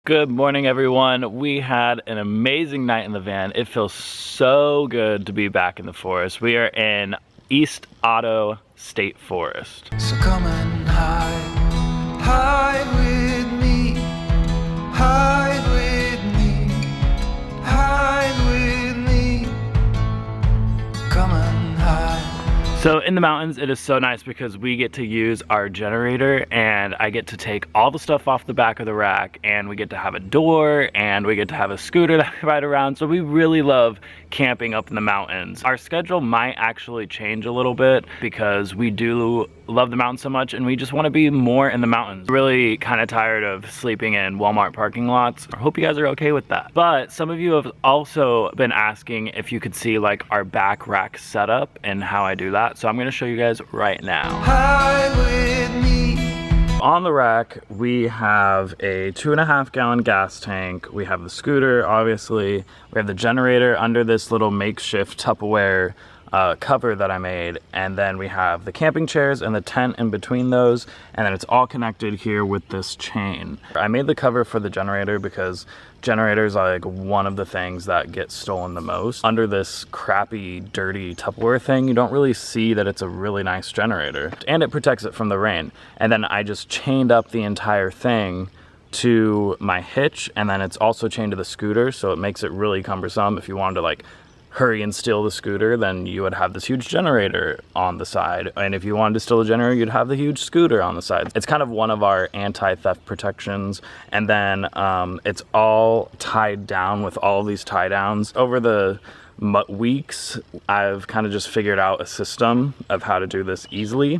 Good morning, everyone. We had an amazing night in the van. It feels so good to be back in the forest. We are in East Otto State Forest. So come and hide with me, hide with me, hide with me, come and hide. So in the mountains, it is so nice because we get to use our generator and I get to take all the stuff off the back of the rack, and we get to have a door and we get to have a scooter that we ride around. So we really love camping up in the mountains. Our schedule might actually change a little bit because we do love the mountains so much and we just want to be more in the mountains. Really kind of tired of sleeping in Walmart parking lots. I hope you guys are okay with that. But some of you have also been asking if you could see like our back rack setup and how I do that. So I'm going to show you guys right now. Hide with me. On the rack, we have a 2.5 gallon gas tank. We have the scooter, obviously. We have the generator under this little makeshift Tupperware cover that I made, and then we have the camping chairs and the tent in between those, and then it's all connected here with this chain. I made the cover for the generator because generators are like one of the things that get stolen the most. Under this crappy, dirty Tupperware thing, you don't really see that it's a really nice generator, and it protects it from the rain. And then I just chained up the entire thing to my hitch, and then it's also chained to the scooter, so it makes it really cumbersome. If you wanted to like hurry and steal the scooter, then you would have this huge generator on the side. And if you wanted to steal the generator, you'd have the huge scooter on the side. It's kind of one of our anti-theft protections. And then it's all tied down with all of these tie downs. Over the weeks, I've kind of just figured out a system of how to do this easily.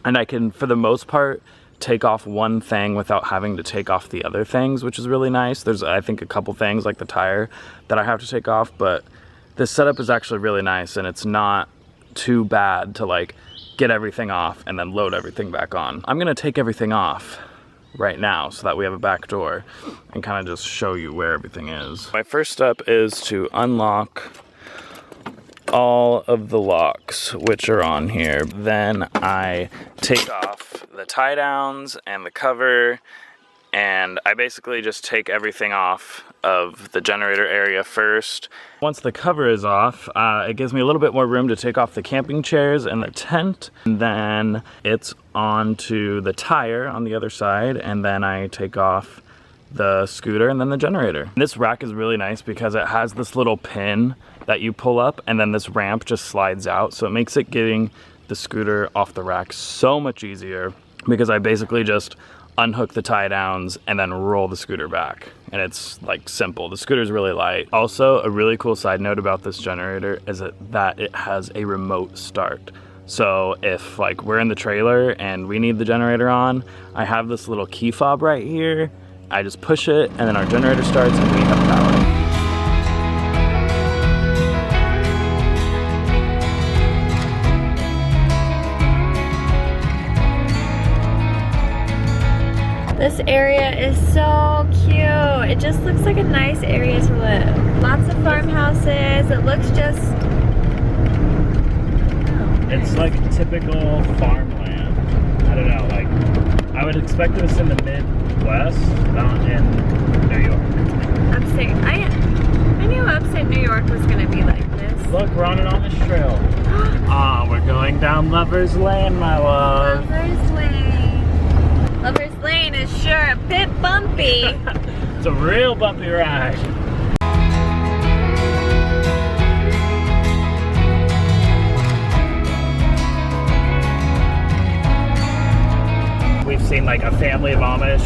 And I can, for the most part, take off one thing without having to take off the other things, which is really nice. There's, I think, a couple things like the tire that I have to take off, but this setup is actually really nice, and it's not too bad to like get everything off and then load everything back on. I'm gonna take everything off right now so that we have a back door and kind of just show you where everything is. My first step is to unlock all of the locks which are on here. Then I take off the tie downs and the cover, and I basically just take everything off of the generator area first. Once the cover is off, it gives me a little bit more room to take off the camping chairs and the tent. And then it's onto the tire on the other side, and then I take off the scooter and then the generator. This rack is really nice because it has this little pin that you pull up, and then this ramp just slides out. So it makes it getting the scooter off the rack so much easier because I basically just unhook the tie downs and then roll the scooter back, and it's like simple. The scooter's really light. Also, a really cool side note about this generator is that it has a remote start. So if like we're in the trailer and we need the generator on, I have this little key fob right here. I just push it and then our generator starts and we have power. This area is so cute. It just looks like a nice area to live. Lots of farmhouses. It looks just... It's like typical farmland. I don't know, like I would expect this in the Midwest, not in New York. Upstate. I knew upstate New York was gonna be like this. Look, we're on an Amish trail. We're going down Lover's Lane, my love. Lover's Lane. Lover's Lane is sure a bit bumpy. It's a real bumpy ride. We've seen like a family of Amish,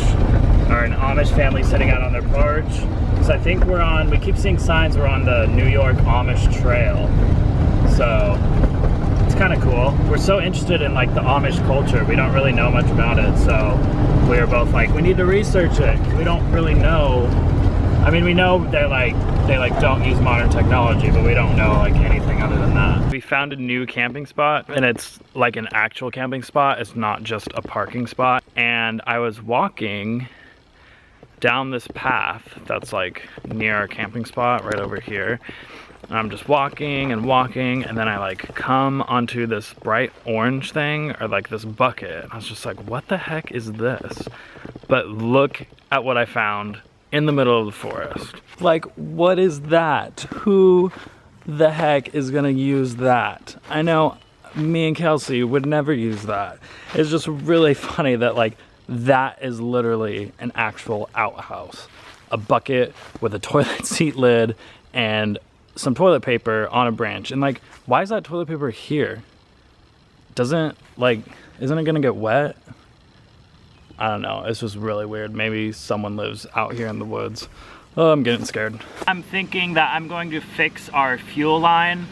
or an Amish family sitting out on their porch. So I think we keep seeing signs we're on the New York Amish Trail. So it's kind of cool. We're so interested in like the Amish culture. We don't really know much about it, so we were both like, we need to research it. We don't really know. I mean, we know they don't use modern technology, but we don't know like anything other than that. We found a new camping spot, and it's like an actual camping spot. It's not just a parking spot. And I was walking down this path that's like near our camping spot right over here. And I'm just walking and walking, and then I like come onto this bright orange thing, or like this bucket. I was just like, what the heck is this? But look at what I found in the middle of the forest. Like, what is that? Who the heck is gonna use that? I know me and Kelsey would never use that. It's just really funny that like that is literally an actual outhouse. A bucket with a toilet seat lid and some toilet paper on a branch. And like, why is that toilet paper here? Isn't it gonna get wet? I don't know, it's just really weird. Maybe someone lives out here in the woods. Oh, I'm getting scared. I'm thinking that I'm going to fix our fuel line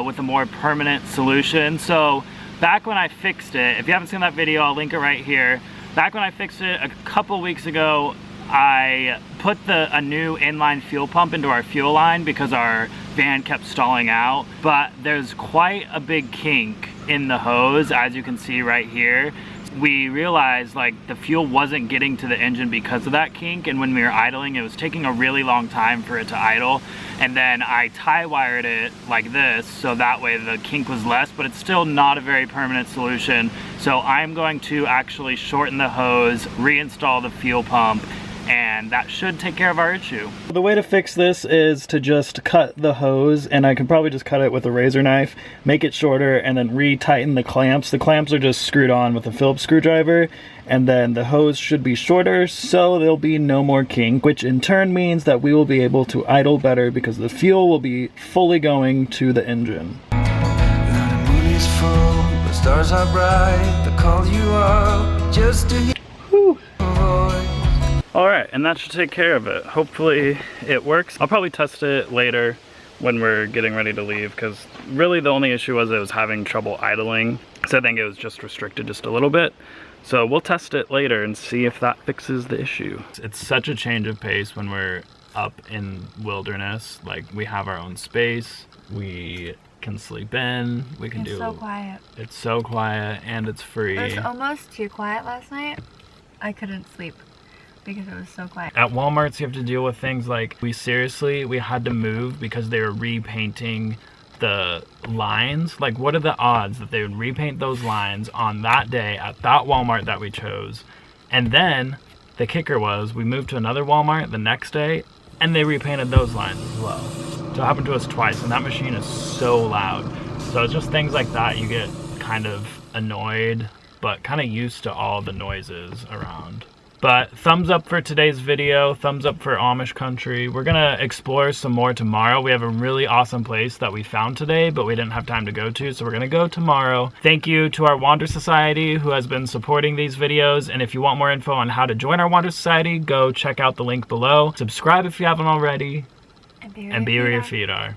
with a more permanent solution. So back when I fixed it, if you haven't seen that video, I'll link it right here. Back when I fixed it a couple weeks ago, I put a new inline fuel pump into our fuel line because our van kept stalling out. But there's quite a big kink in the hose, as you can see right here. We realized like the fuel wasn't getting to the engine because of that kink, and when we were idling it was taking a really long time for it to idle. And then I tie wired it like this so that way the kink was less, but it's still not a very permanent solution. So I'm going to actually shorten the hose, reinstall the fuel pump, and that should take care of our issue. The way to fix this is to just cut the hose, and I can probably just cut it with a razor knife, make it shorter, and then re-tighten the clamps. The clamps are just screwed on with a Phillips screwdriver, and then the hose should be shorter so there'll be no more kink, which in turn means that we will be able to idle better because the fuel will be fully going to the engine. The moon is full, the stars are bright. They call you out just to hear your voice. Alright, and that should take care of it. Hopefully it works. I'll probably test it later when we're getting ready to leave, because really the only issue was it was having trouble idling. So I think it was just restricted just a little bit. So we'll test it later and see if that fixes the issue. It's such a change of pace when we're up in wilderness. Like, we have our own space, we can sleep in, we can It's so quiet. It's so quiet and it's free. It was almost too quiet last night. I couldn't sleep because it was so quiet. At Walmart's you have to deal with things like, we had to move because they were repainting the lines. Like, what are the odds that they would repaint those lines on that day at that Walmart that we chose? And then the kicker was we moved to another Walmart the next day and they repainted those lines as well. So it happened to us twice, and that machine is so loud. So it's just things like that, you get kind of annoyed but kind of used to all the noises around. But thumbs up for today's video, thumbs up for Amish country. We're gonna explore some more tomorrow. We have a really awesome place that we found today, but we didn't have time to go to, so we're gonna go tomorrow. Thank you to our Wander Society who has been supporting these videos, and if you want more info on how to join our Wander Society, go check out the link below. Subscribe if you haven't already, and be where your feet are.